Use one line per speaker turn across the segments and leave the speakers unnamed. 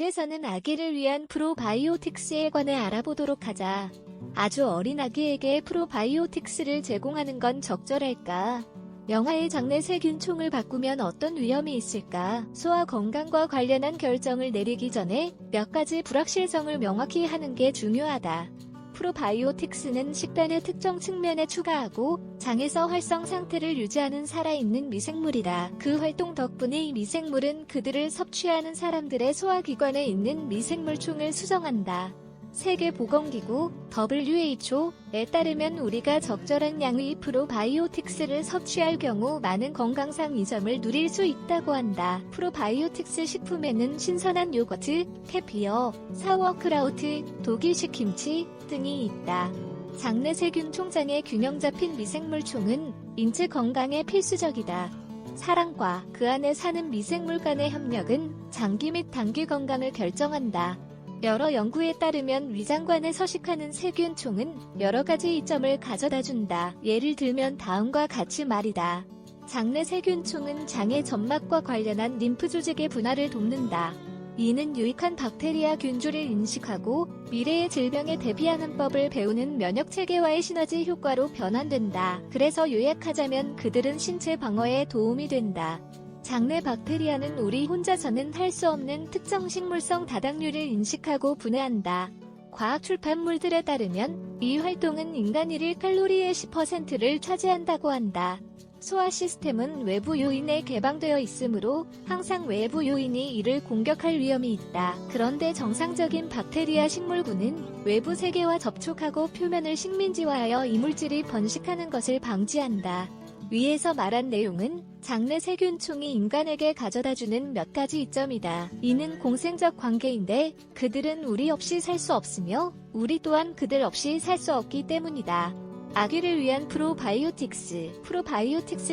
이쯤에서는 아기를 위한 프로바이오틱스에 관해 알아보도록 하자. 아주 어린 아기에게 프로바이오틱스를 제공하는 건 적절할까? 영아의 장내 세균총을 바꾸면 어떤 위험이 있을까? 소화 건강과 관련한 결정을 내리기 전에 몇 가지 불확실성을 명확히 하는 게 중요하다. 프로바이오틱스는 식단의 특정 측면에 추가하고 장에서 활성 상태를 유지하는 살아있는 미생물이다. 그 활동 덕분에 이 미생물은 그들을 섭취하는 사람들의 소화기관에 있는 미생물총을 수정한다. 세계보건기구 WHO에 따르면 우리가 적절한 양의 프로바이오틱스를 섭취할 경우 많은 건강상 이점을 누릴 수 있다고 한다. 프로바이오틱스 식품에는 신선한 요거트, 캐비어, 사워크라우트, 독일식 김치 등이 있다. 장내 세균 총장의 균형 잡힌 미생물총은 인체 건강에 필수적이다. 사람과 그 안에 사는 미생물 간의 협력은 장기 및 단기 건강을 결정한다. 여러 연구에 따르면 위장관에 서식하는 세균총은 여러 가지 이점을 가져다준다. 예를 들면 다음과 같이 말이다. 장내 세균총은 장의 점막과 관련한 림프 조직의 분할을 돕는다. 이는 유익한 박테리아 균주를 인식하고 미래의 질병에 대비하는 법을 배우는 면역체계와의 시너지 효과로 변환된다. 그래서 요약하자면 그들은 신체 방어에 도움이 된다. 장내 박테리아는 우리 혼자서는 할 수 없는 특정 식물성 다당류를 인식하고 분해한다. 과학 출판물들에 따르면 이 활동은 인간 1일 칼로리의 10%를 차지한다고 한다. 소화 시스템은 외부 요인에 개방되어 있으므로 항상 외부 요인이 이를 공격할 위험이 있다. 그런데 정상적인 박테리아 식물군은 외부 세계와 접촉하고 표면을 식민지화하여 이물질이 번식하는 것을 방지한다. 위에서 말한 내용은 장내 세균총이 인간에게 가져다주는 몇 가지 이점이다. 이는 공생적 관계인데 그들은 우리 없이 살 수 없으며 우리 또한 그들 없이 살 수 없기 때문이다. 아기를 위한 프로바이오틱스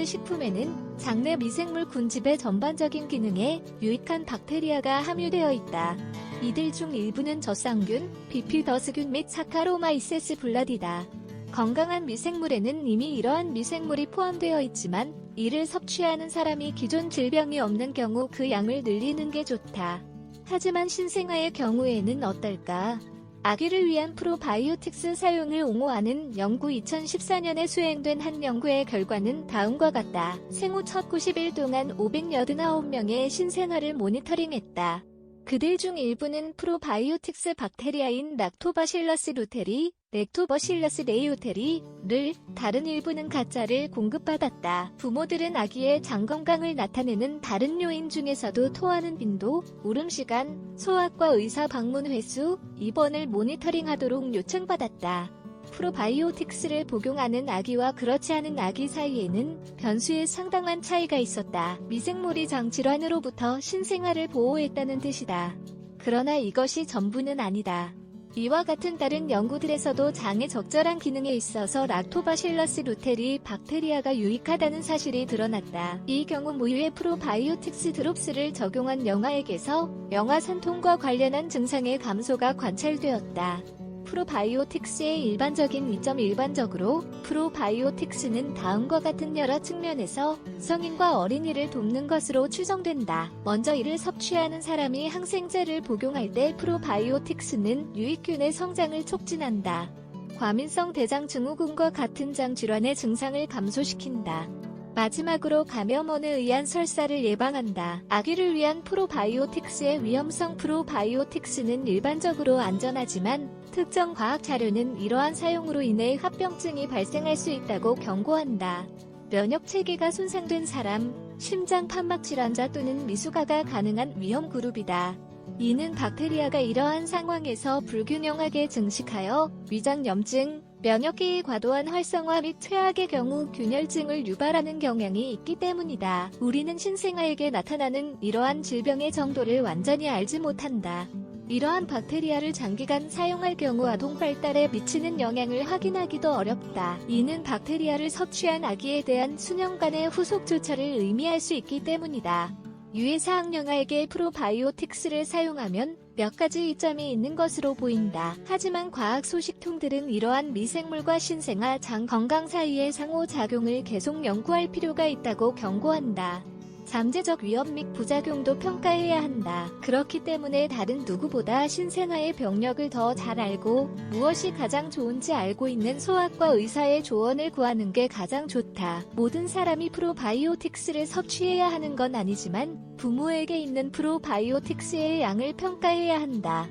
식품에는 장내 미생물 군집의 전반적인 기능에 유익한 박테리아가 함유되어 있다. 이들 중 일부는 젖상균, 비피더스균 및 사카로마이세스 블라디다. 건강한 미생물에는 이미 이러한 미생물이 포함되어 있지만 이를 섭취하는 사람이 기존 질병이 없는 경우 그 양을 늘리는 게 좋다. 하지만 신생아의 경우에는 어떨까? 아기를 위한 프로바이오틱스 사용을 옹호하는 연구 2014년에 수행된 한 연구의 결과는 다음과 같다. 생후 첫 90일 동안 589명의 신생아를 모니터링했다. 그들 중 일부는 프로바이오틱스 박테리아인 락토바실러스 루테리, 렉토버실러스 레이오테리를, 다른 일부는 가짜를 공급받았다. 부모들은 아기의 장 건강을 나타내는 다른 요인 중에서도 토하는 빈도, 울음시간, 소아과 의사 방문 횟수, 입원을 모니터링하도록 요청받았다. 프로바이오틱스를 복용하는 아기와 그렇지 않은 아기 사이에는 변수에 상당한 차이가 있었다. 미생물이 장 질환으로부터 신생아를 보호했다는 뜻이다. 그러나 이것이 전부는 아니다. 이와 같은 다른 연구들에서도 장의 적절한 기능에 있어서 락토바실러스 루테리 박테리아가 유익하다는 사실이 드러났다. 이 경우 무유의 프로바이오틱스 드롭스를 적용한 영아에게서 영아 산통과 관련한 증상의 감소가 관찰되었다. 프로바이오틱스의 일반적인 이점 일반적으로 프로바이오틱스는 다음과 같은 여러 측면에서 성인과 어린이를 돕는 것으로 추정된다. 먼저 이를 섭취하는 사람이 항생제를 복용할 때 프로바이오틱스는 유익균의 성장을 촉진한다. 과민성 대장 증후군과 같은 장 질환의 증상을 감소시킨다. 마지막으로 감염원에 의한 설사를 예방한다. 아기를 위한 프로바이오틱스의 위험성 프로바이오틱스는 일반적으로 안전하지만 특정 과학 자료는 이러한 사용으로 인해 합병증이 발생할 수 있다고 경고한다. 면역 체계가 손상된 사람, 심장 판막 질환자 또는 미숙아가 가능한 위험 그룹이다. 이는 박테리아가 이러한 상황에서 불균형하게 증식하여 위장염증, 면역기의 과도한 활성화 및 최악의 경우 균열증을 유발하는 경향이 있기 때문이다. 우리는 신생아에게 나타나는 이러한 질병의 정도를 완전히 알지 못한다. 이러한 박테리아를 장기간 사용할 경우 아동 발달에 미치는 영향을 확인하기도 어렵다. 이는 박테리아를 섭취한 아기에 대한 수년간의 후속 조처를 의미할 수 있기 때문이다. 유해사학 영아에게 프로바이오틱스를 사용하면 몇 가지 이점이 있는 것으로 보인다. 하지만 과학 소식통들은 이러한 미생물과 신생아 장 건강 사이의 상호작용을 계속 연구할 필요가 있다고 경고한다. 잠재적 위험 및 부작용도 평가해야 한다. 그렇기 때문에 다른 누구보다 신생아의 병력을 더 잘 알고 무엇이 가장 좋은지 알고 있는 소아과 의사의 조언을 구하는 게 가장 좋다. 모든 사람이 프로바이오틱스를 섭취해야 하는 건 아니지만 부모에게 있는 프로바이오틱스의 양을 평가해야 한다.